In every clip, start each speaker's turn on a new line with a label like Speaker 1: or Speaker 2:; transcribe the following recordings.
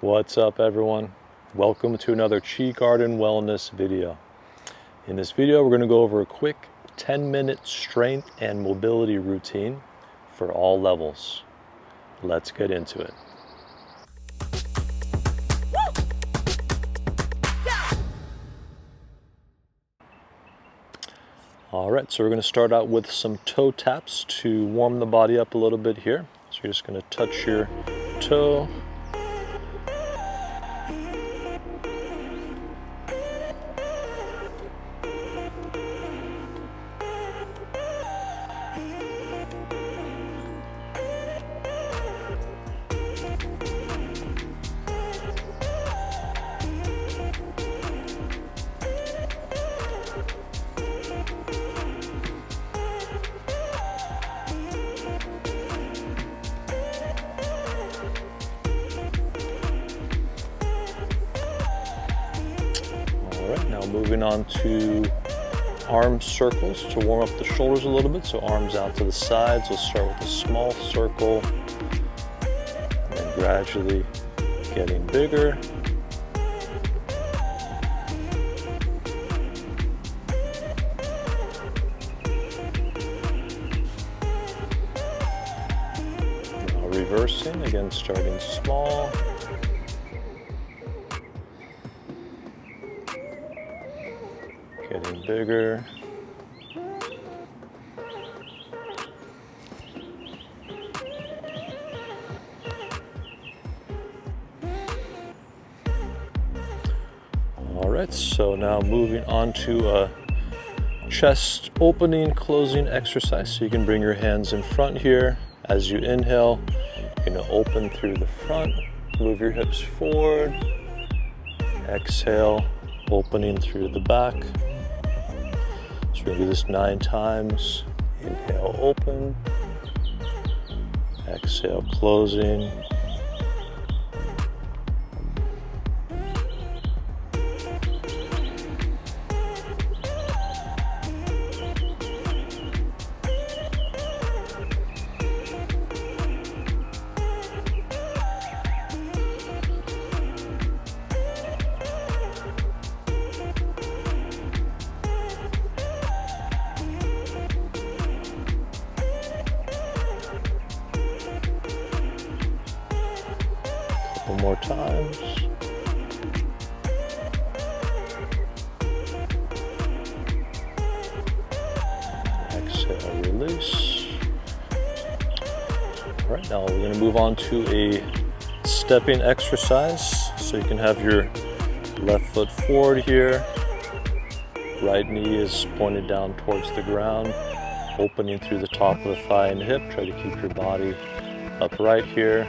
Speaker 1: What's up everyone? Welcome to another Qi Garden Wellness video. In this video we're going to go over a quick 10-minute strength and mobility routine for all levels. Let's get into it. Alright, so we're going to start out with some toe taps to warm the body up a little bit here. So you're just going to touch your toe. Alright, now moving on to arm circles to warm up the shoulders a little bit. So arms out to the sides. We'll start with a small circle and then gradually getting bigger. Now reversing, again starting small. Getting bigger. All right, so now moving on to a chest opening, closing exercise. So you can bring your hands in front here. As you inhale, you're gonna open through the front, move your hips forward. Exhale, opening through the back. We're going to do this 9 times. Inhale, open. Exhale, closing. Couple more times. Exhale, release. All right, now we're going to move on to a stepping exercise. So you can have your left foot forward here. Right knee is pointed down towards the ground, opening through the top of the thigh and hip. Try to keep your body upright here.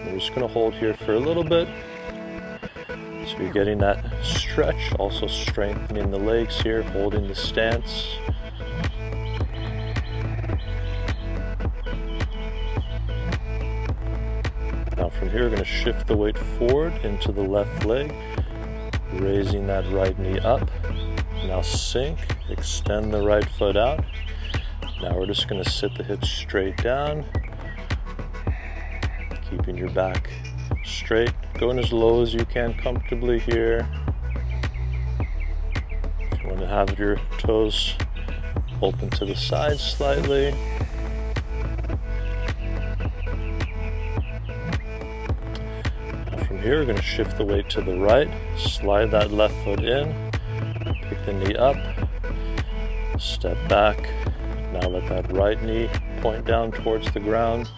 Speaker 1: We're just going to hold here for a little bit. So you're getting that stretch, also strengthening the legs here, holding the stance. Now from here, we're going to shift the weight forward into the left leg, raising that right knee up. Now sink, extend the right foot out. Now we're just going to sit the hips straight down, keeping your back straight, going as low as you can comfortably here. If you want to have your toes open to the side slightly. Now from here, we're going to shift the weight to the right, slide that left foot in, pick the knee up, step back. Now let that right knee point down towards the ground,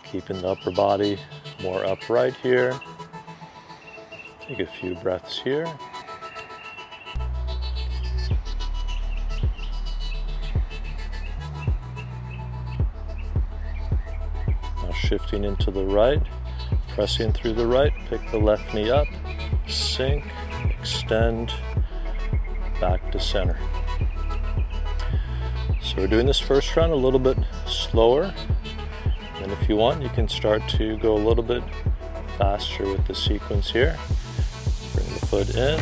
Speaker 1: keeping the upper body more upright here. Take a few breaths here. Now shifting into the right, pressing through the right, pick the left knee up, sink, extend, back to center. So we're doing this first round a little bit slower. And if you want, you can start to go a little bit faster with the sequence here. Bring the foot in,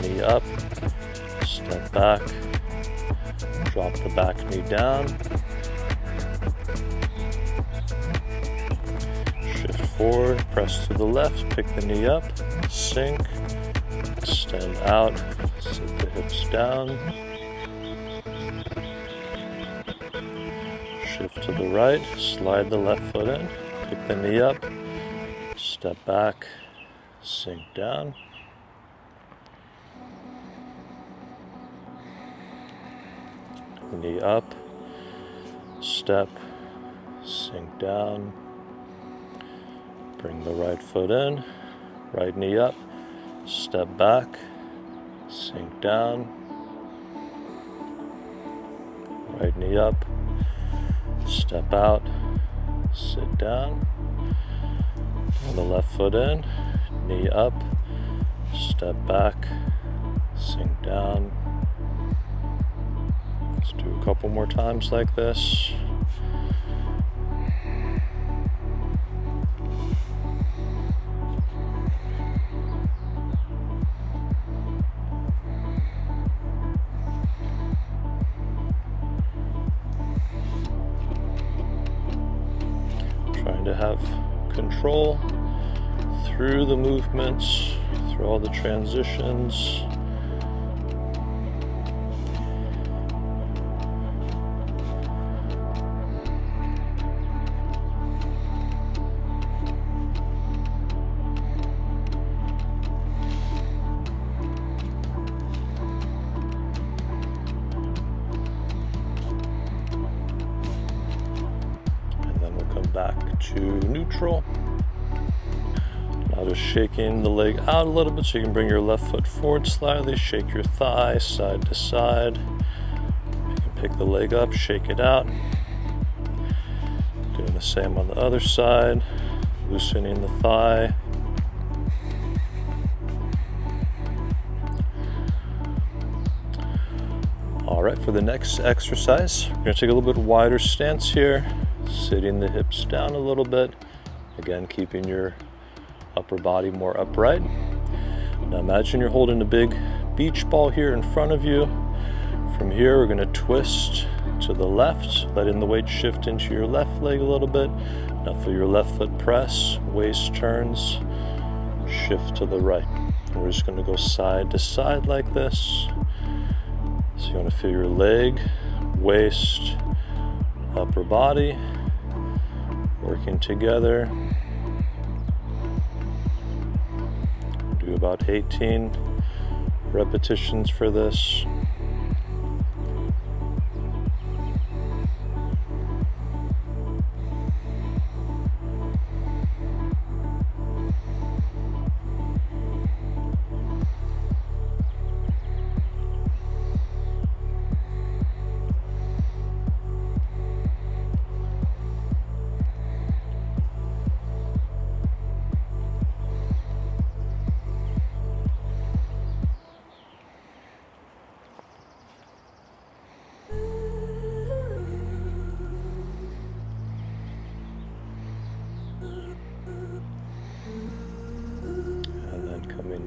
Speaker 1: knee up, step back, drop the back knee down, shift forward, press to the left, pick the knee up, sink, extend out, sit the hips down, shift to the right, slide the left foot in, pick the knee up, step back, sink down. Knee up, step, sink down, bring the right foot in, right knee up, step back, sink down, right knee up, step out, sit down, bring the left foot in, knee up, step back, sink down. Let's do a couple more times like this. Trying to have control through the movements, through all the transitions. Back to neutral. Now just shaking the leg out a little bit so you can bring your left foot forward slightly, shake your thigh side to side. You can pick the leg up, shake it out. Doing the same on the other side, loosening the thigh. All right, for the next exercise, we're going to take a little bit wider stance here. Sitting the hips down a little bit. Again, keeping your upper body more upright. Now imagine you're holding a big beach ball here in front of you. From here, we're going to twist to the left, letting the weight shift into your left leg a little bit. Now feel your left foot press, waist turns, shift to the right. And we're just going to go side to side like this. So you want to feel your leg, waist, upper body working together. Do about 18 repetitions for this.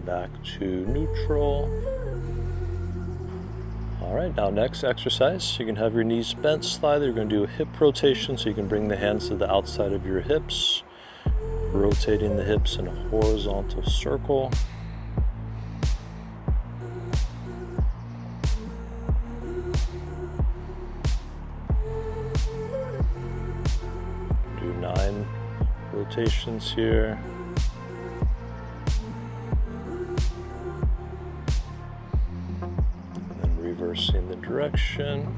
Speaker 1: Back to neutral. All right, now next exercise, you can have your knees bent slightly. You're going to do a hip rotation, so you can bring the hands to the outside of your hips, rotating the hips in a horizontal circle. Do 9 rotations here. Reversing the direction.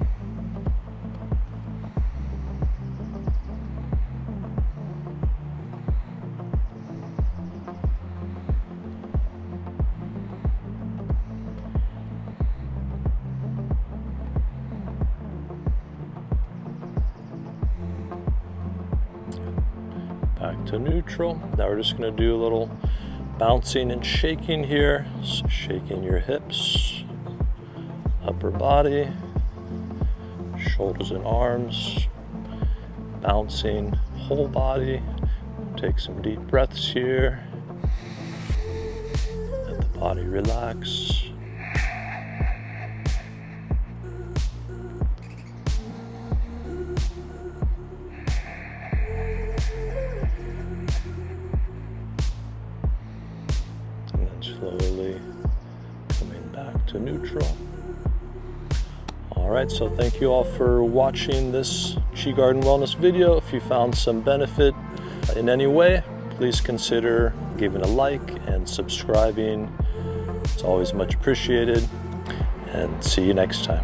Speaker 1: Back to neutral. Now we're just going to do a little bouncing and shaking here. So shaking your hips, upper body, shoulders and arms, bouncing whole body. Take some deep breaths here. Let the body relax. slowly coming back to neutral. All right, so thank you all for watching this Qi Garden Wellness video. If you found some benefit in any way, please consider giving a like and subscribing. It's always much appreciated, and see you next time.